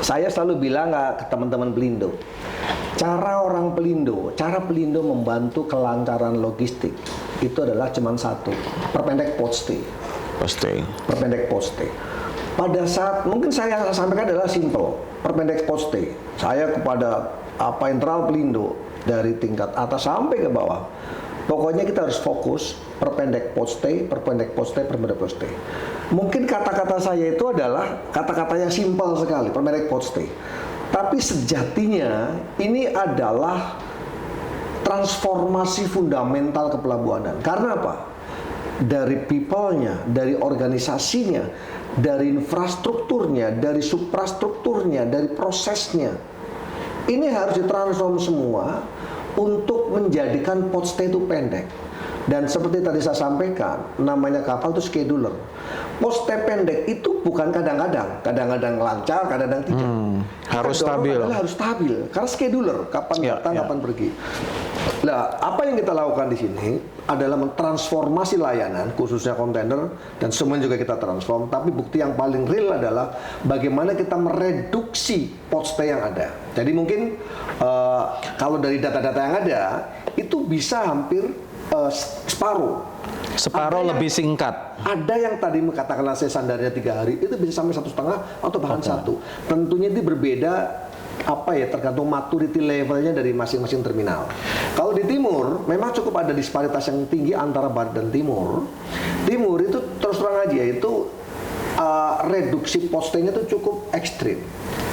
Saya selalu bilang ke teman-teman Pelindo, cara Pelindo membantu kelancaran logistik itu adalah cuma satu, perpendek post stay. Perpendek post stay. Pada saat mungkin saya sampaikan adalah simple, perpendek post stay. Saya kepada internal Pelindo dari tingkat atas sampai ke bawah. Pokoknya kita harus fokus perpendek post stay. Mungkin kata-kata saya itu adalah kata-kata yang simpel sekali, perpendek post stay. Tapi sejatinya ini adalah transformasi fundamental kepelabuhanan. Karena apa? Dari people-nya, dari organisasinya, dari infrastrukturnya, dari suprastrukturnya, dari prosesnya. Ini harus ditransform semua untuk menjadikan port stay itu pendek. Dan seperti tadi saya sampaikan, namanya kapal itu scheduler. Port stay pendek itu bukan kadang-kadang lancar, kadang-kadang tidak. Harus stabil. Harus stabil, karena scheduler, kapan datang, kapan pergi. Nah, apa yang kita lakukan di sini adalah mentransformasi layanan, khususnya kontainer, dan semua juga kita transform. Tapi bukti yang paling real adalah bagaimana kita mereduksi port stay yang ada. Jadi mungkin kalau dari data-data yang ada, itu bisa hampir separuh lebih singkat. Ada yang tadi katakanlah saya sandarnya 3 hari, itu bisa sampai 1,5 atau bahkan 1. Tentunya itu berbeda tergantung maturity levelnya dari masing-masing terminal. Kalau di timur memang cukup ada disparitas yang tinggi antara barat dan timur. Timur itu terus terang aja itu reduksi port stay-nya itu cukup ekstrim.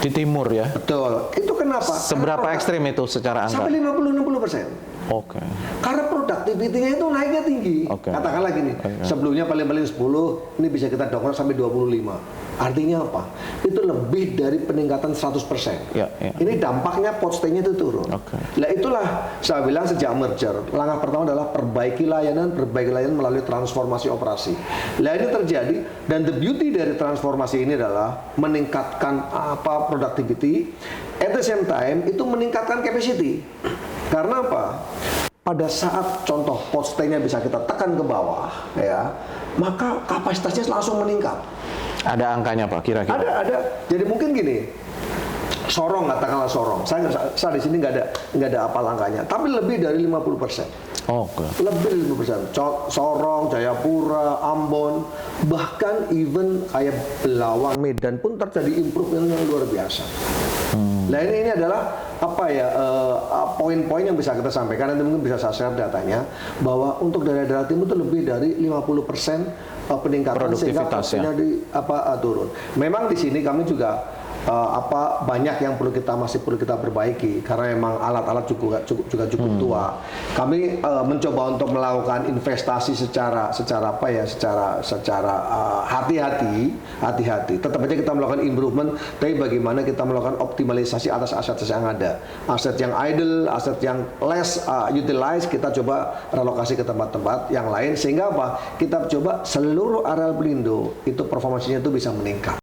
Di timur ya? Betul. Itu kenapa? Seberapa ekstrim itu secara angka? Sampai 50-60%. Oke. Karena productivity-nya itu naiknya tinggi. Katakanlah gini, sebelumnya paling-paling 10, ini bisa kita dokter sampai 25. Artinya apa? Itu lebih dari peningkatan 100%. Ini dampaknya port stay-nya itu turun. Nah itulah saya bilang sejak merger, langkah pertama adalah perbaiki layanan melalui transformasi operasi. Nah ini terjadi, dan the beauty dari transformasi ini adalah meningkatkan productivity, at the same time itu meningkatkan capacity. Karena apa? Pada saat contoh port stay-nya bisa kita tekan ke bawah, ya, maka kapasitasnya langsung meningkat. Ada angkanya Pak, kira-kira? Ada. Jadi mungkin gini, Sorong, katakanlah Sorong. Saya di sini nggak ada apa angkanya, tapi lebih dari 50%. Lebih dari 50%. Sorong, Jayapura, Ambon, bahkan even kayak Belawan, Medan pun terjadi improvement yang luar biasa. Nah ini adalah poin-poin yang bisa kita sampaikan, nanti mungkin bisa saya share datanya, bahwa untuk daerah-daerah timur itu lebih dari 50% peningkatan sehingga prosesnya turun. Memang di sini kami juga banyak yang masih perlu kita perbaiki karena memang alat-alat juga cukup tua. Kami mencoba untuk melakukan investasi secara hati-hati. Tetap aja kita melakukan improvement, tapi bagaimana kita melakukan optimalisasi atas aset yang ada, aset yang idle, aset yang less utilized, kita coba relokasi ke tempat-tempat yang lain sehingga kita coba seluruh areal Pelindo itu performasinya itu bisa meningkat.